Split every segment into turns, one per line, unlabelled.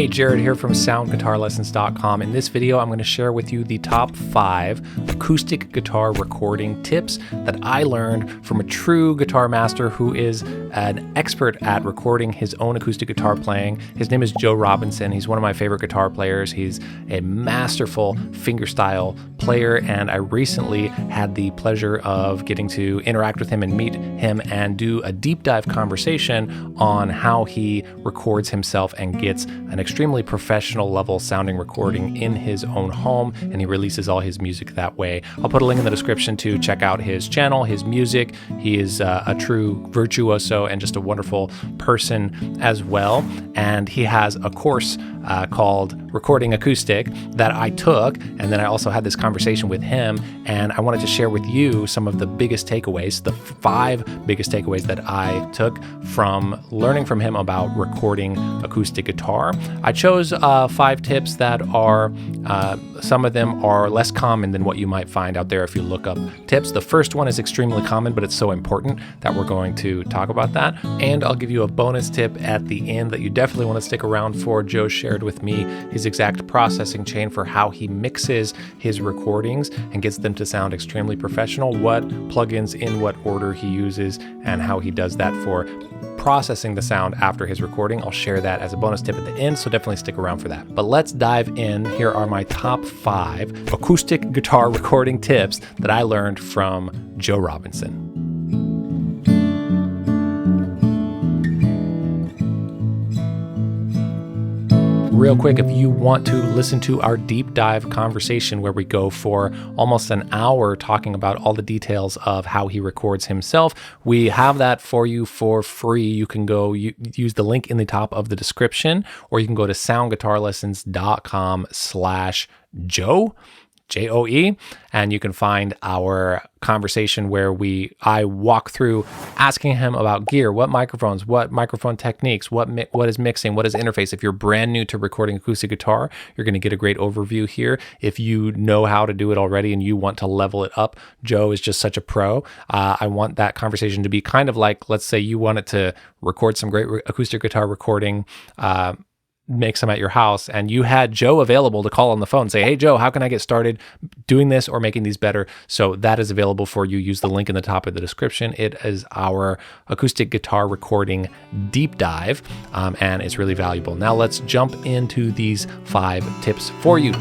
Hey, Jared here from soundguitarlessons.com. In this video, I'm going to share with you the top 5 acoustic guitar recording tips that I learned from a true guitar master who is an expert at recording his own acoustic guitar playing. His name is Joe Robinson. He's one of my favorite guitar players. He's a masterful fingerstyle player, and I recently had the pleasure of getting to interact with him and meet him and do a deep dive conversation on how he records himself and gets an extremely professional level sounding recording in his own home, and he releases all his music that way. I'll put a link in the description to check out his channel, his music. He is a true virtuoso and just a wonderful person as well. And he has a course called Recording Acoustic that I took, and then I also had this conversation with him, and I wanted to share with you some of the biggest takeaways, the 5 biggest takeaways that I took from learning from him about recording acoustic guitar. I chose 5 tips that are, some of them are less common than what you might find out there if you look up tips. The first one is extremely common, but it's so important that we're going to talk about that. And I'll give you a bonus tip at the end that you definitely want to stick around for. Joe shared with me his exact processing chain for how he mixes his recordings and gets them to sound extremely professional, what plugins in what order he uses, and how he does that for processing the sound after his recording. I'll share that as a bonus tip at the end, so definitely stick around for that. But let's dive in. Here are my top 5 acoustic guitar recording tips that I learned from Joe Robinson. Real quick, if you want to listen to our deep dive conversation where we go for almost an hour talking about all the details of how he records himself, we have that for you for free. You can go use the link in the top of the description, or you can go to soundguitarlessons.com/Joe. Joe, and you can find our conversation where I walk through asking him about gear, what microphones, what microphone techniques, what is mixing, what is interface. If you're brand new to recording acoustic guitar, you're going to get a great overview here. If you know how to do it already and you want to level it up, Joe is just such a pro. I want that conversation to be kind of like, let's say you wanted to record some great acoustic guitar recording, make some at your house, and you had Joe available to call on the phone and say, hey Joe, how can I get started doing this or making these better? So that is available for you. Use the link in the top of the description. It is our acoustic guitar recording deep dive, and it's really valuable. Now let's jump into these 5 tips for you.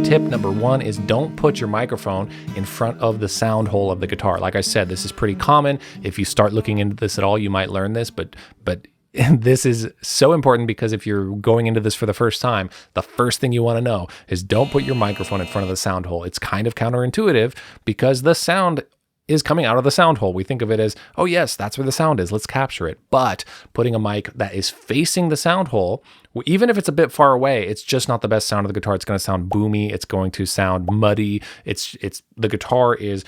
Tip number 1 is don't put your microphone in front of the sound hole of the guitar. Like I said, this is pretty common. If you start looking into this at all, you might learn this, but this is so important because if you're going into this for the first time, the first thing you want to know is don't put your microphone in front of the sound hole. It's kind of counterintuitive because the sound is coming out of the sound hole. We think of it as, oh yes, that's where the sound is, let's capture it. But putting a mic that is facing the sound hole, even if it's a bit far away, it's just not the best sound of the guitar. It's going to sound boomy. It's going to sound muddy. The guitar is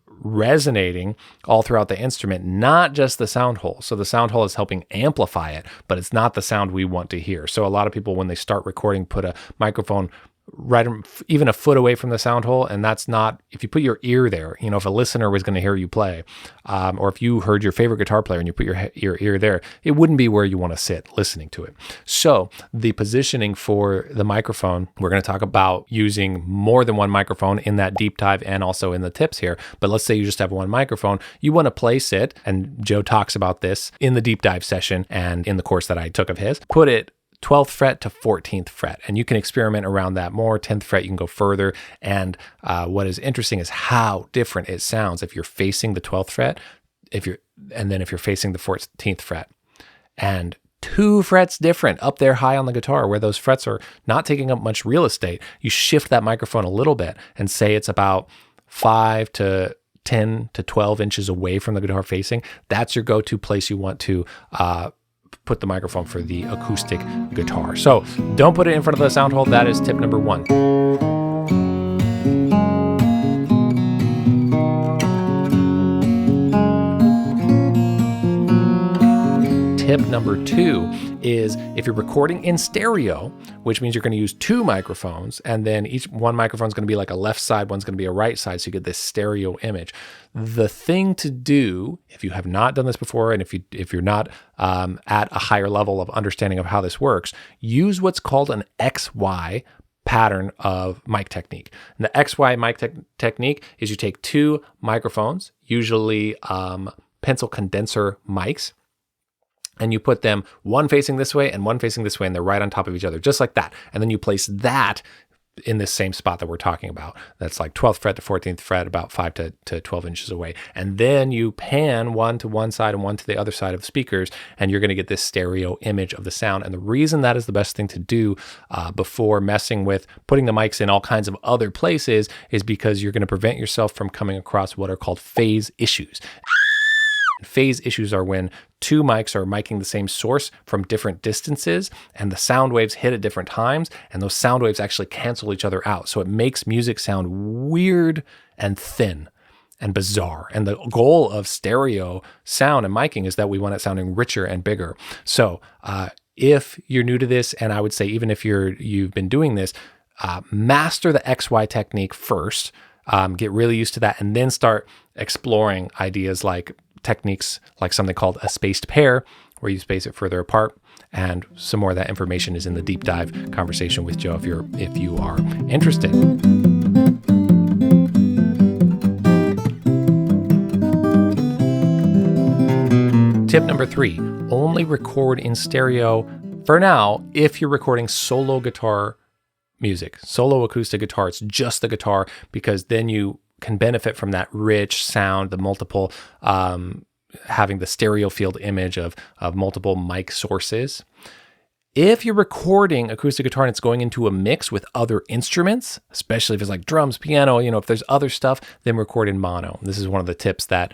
resonating all throughout the instrument, not just the sound hole. So the sound hole is helping amplify it, but it's not the sound we want to hear. So a lot of people, when they start recording, put a microphone right even a foot away from the sound hole, and that's not, if you put your ear there, if a listener was going to hear you play, or if you heard your favorite guitar player and you put your ear there, it wouldn't be where you want to sit listening to it. So the positioning for the microphone, we're going to talk about using more than one microphone in that deep dive and also in the tips here. But let's say you just have one microphone, you want to place it, and Joe talks about this in the deep dive session and in the course that I took of his, put it 12th fret to 14th fret, and you can experiment around that more. 10th fret, you can go further, and what is interesting is how different it sounds if you're facing the 12th fret, if you're facing the 14th fret, and 2 frets different up there high on the guitar where those frets are not taking up much real estate. You shift that microphone a little bit and say it's about 5 to 10 to 12 inches away from the guitar facing. That's your go-to place you want to put the microphone for the acoustic guitar. So don't put it in front of the sound hole. That is tip number 1. Tip number 2 is if you're recording in stereo, which means you're going to use two microphones, and then one microphone is going to be like a left side, one's going to be a right side, so you get this stereo image. The thing to do, if you have not done this before, and if you're not at a higher level of understanding of how this works, use what's called an XY pattern of mic technique. And the XY mic technique is you take two microphones, usually pencil condenser mics, and you put them one facing this way and one facing this way, and they're right on top of each other, just like that. And then you place that in this same spot that we're talking about. That's like 12th fret to 14th fret, about 5 to 12 inches away. And then you pan one to one side and one to the other side of the speakers, and you're going to get this stereo image of the sound. And the reason that is the best thing to do before messing with putting the mics in all kinds of other places is because you're going to prevent yourself from coming across what are called phase issues. Phase issues are when two mics are miking the same source from different distances, and the sound waves hit at different times, and those sound waves actually cancel each other out. So it makes music sound weird and thin and bizarre. And the goal of stereo sound and miking is that we want it sounding richer and bigger. So if you're new to this, and I would say even if you've been doing this, master the XY technique first, get really used to that, and then start exploring ideas like techniques like something called a spaced pair, where you space it further apart. And some more of that information is in the deep dive conversation with Joe if you are interested. Tip number 3, only record in stereo for now if you're recording solo guitar music, solo acoustic guitar. It's just the guitar, because then you can benefit from that rich sound, the multiple, having the stereo field image of multiple mic sources. If you're recording acoustic guitar and it's going into a mix with other instruments, especially if it's like drums, piano, if there's other stuff, then record in mono. This is one of the tips that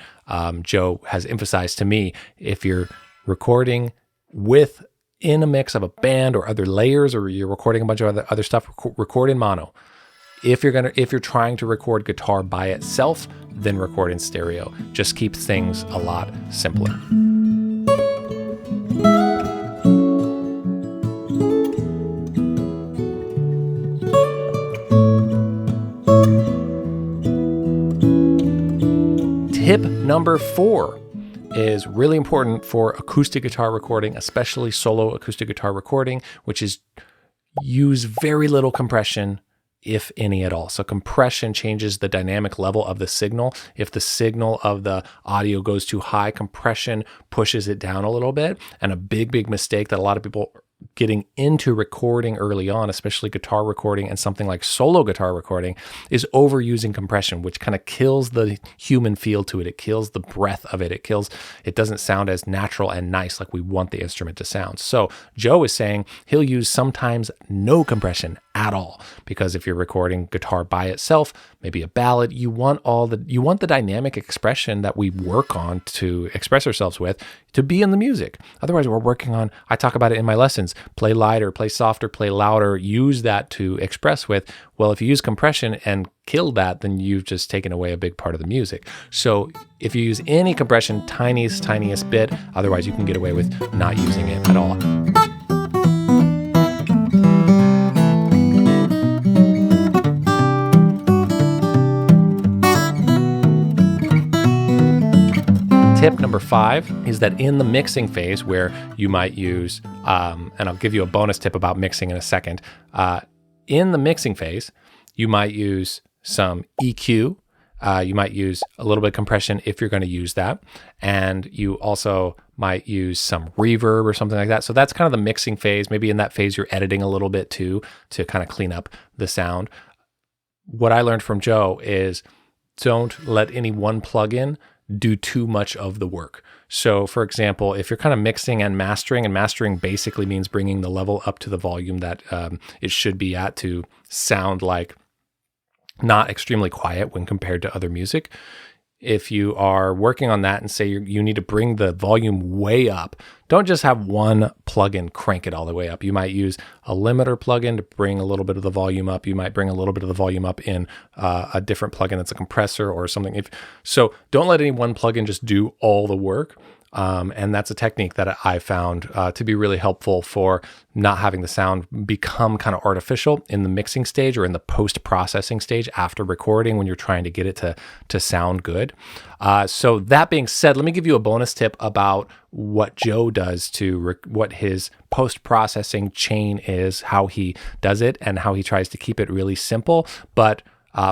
Joe has emphasized to me. If you're recording in a mix of a band or other layers, or you're recording a bunch of other stuff, record in mono. If you're trying to record guitar by itself, then record in stereo. Just keeps things a lot simpler. Tip number 4 is really important for acoustic guitar recording, especially solo acoustic guitar recording, which is use very little compression, if any at all. So compression changes the dynamic level of the signal. If the signal of the audio goes too high, compression pushes it down a little bit. And a big mistake that a lot of people getting into recording early on, especially guitar recording and something like solo guitar recording, is overusing compression, which kind of kills the human feel to it. It kills the breath of it. It doesn't sound as natural and nice like we want the instrument to sound. So Joe is saying he'll use sometimes no compression at all, because if you're recording guitar by itself, maybe a ballad, you want the dynamic expression that we work on to express ourselves with to be in the music. Otherwise, we're working on, I talk about it in my lessons, play lighter, play softer, play louder, use that to express with. Well, if you use compression and kill that, then you've just taken away a big part of the music. So if you use any compression, tiniest bit, otherwise you can get away with not using it at all. Tip number 5 is that in the mixing phase, where you might use, and I'll give you a bonus tip about mixing in a second. In the mixing phase, you might use some EQ. You might use a little bit of compression if you're going to use that. And you also might use some reverb or something like that. So that's kind of the mixing phase. Maybe in that phase, you're editing a little bit too, to kind of clean up the sound. What I learned from Joe is don't let any one plugin do too much of the work. So for example, if you're kind of mixing and mastering basically means bringing the level up to the volume that it should be at to sound like not extremely quiet when compared to other music. If you are working on that and say you need to bring the volume way up, don't just have one plugin crank it all the way up. You might use a limiter plugin to bring a little bit of the volume up. You might bring a little bit of the volume up in a different plugin that's a compressor or something. So don't let any one plugin just do all the work. And that's a technique that I found to be really helpful for not having the sound become kind of artificial in the mixing stage or in the post-processing stage after recording when you're trying to get it to sound good. So that being said, let me give you a bonus tip about what Joe does what his post-processing chain is, how he does it, and how he tries to keep it really simple. But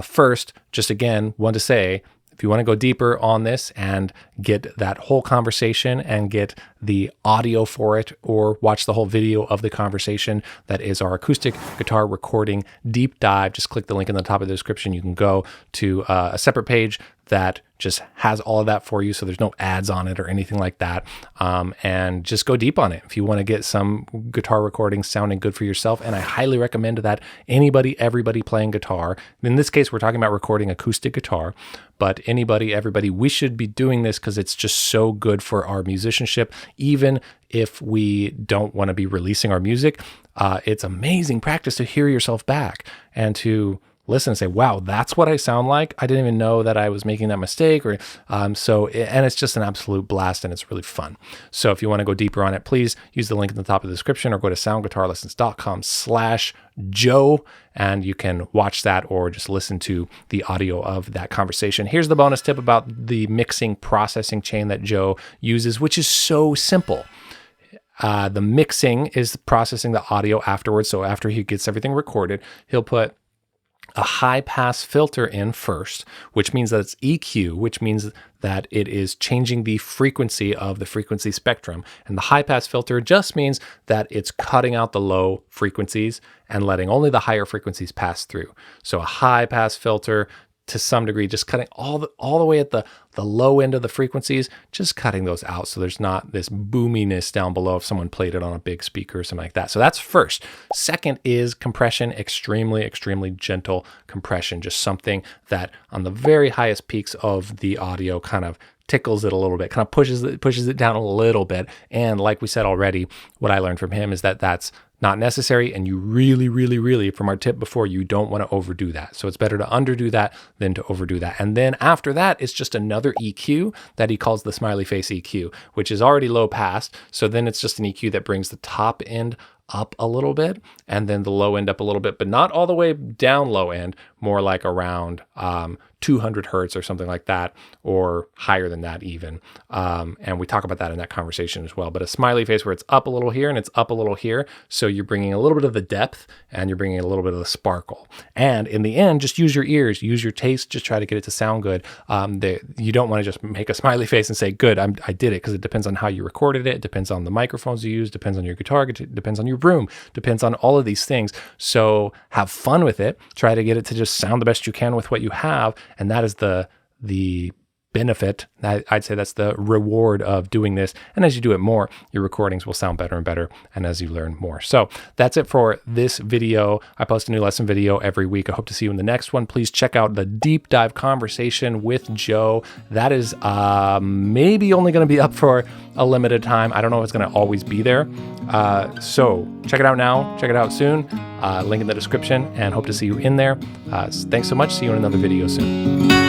first, just again, want to say, if you want to go deeper on this and get that whole conversation and get the audio for it, or watch the whole video of the conversation, that is our acoustic guitar recording deep dive, just click the link in the top of the description. You can go to a separate page that just has all of that for you, so there's no ads on it or anything like that, and just go deep on it if you want to get some guitar recording sounding good for yourself. And I highly recommend that everybody playing guitar, in this case we're talking about recording acoustic guitar, but everybody, we should be doing this because it's just so good for our musicianship. Even if we don't want to be releasing our music, it's amazing practice to hear yourself back and to listen and say, wow, that's what I sound like. I didn't even know that I was making that mistake. And it's just an absolute blast, and it's really fun. So if you want to go deeper on it, please use the link in the top of the description or go to soundguitarlessons.com/Joe, and you can watch that or just listen to the audio of that conversation. Here's the bonus tip about the mixing processing chain that Joe uses, which is so simple. The mixing is processing the audio afterwards. So after he gets everything recorded, he'll put a high pass filter in first, which means that it's EQ, which means that it is changing the frequency of the frequency spectrum. And the high pass filter just means that it's cutting out the low frequencies and letting only the higher frequencies pass through. So a high pass filter, to some degree, just cutting all the way at the low end of the frequencies, just cutting those out so there's not this boominess down below if someone played it on a big speaker or something like that. So that's first. Second is compression, extremely, extremely gentle compression, just something that on the very highest peaks of the audio kind of tickles it a little bit, kind of pushes it down a little bit. And like we said already, what I learned from him is that that's not necessary, and you really, really, really, from our tip before, you don't want to overdo that. So it's better to underdo that than to overdo that. And then after that, it's just another EQ that he calls the smiley face EQ, which is already low pass. So then it's just an EQ that brings the top end up a little bit and then the low end up a little bit, but not all the way down low end, more like around 200 hertz or something like that, or higher than that even. And we talk about that in that conversation as well. But a smiley face where it's up a little here and it's up a little here. So you're bringing a little bit of the depth and you're bringing a little bit of the sparkle. And in the end, just use your ears, use your taste, just try to get it to sound good. You don't want to just make a smiley face and say, good, I did it, because it depends on how you recorded it. It depends on the microphones you use, depends on your guitar, depends on your room, depends on all of these things. So have fun with it. Try to get it to just sound the best you can with what you have. And that is the benefit. I'd say that's the reward of doing this. And as you do it more, your recordings will sound better and better, and as you learn more. So that's it for this video. I post a new lesson video every week. I hope to see you in the next one. Please check out the deep dive conversation with Joe. That is maybe only going to be up for a limited time. I don't know if it's going to always be there. So check it out now. Check it out soon. Link in the description, and hope to see you in there. Thanks so much. See you in another video soon.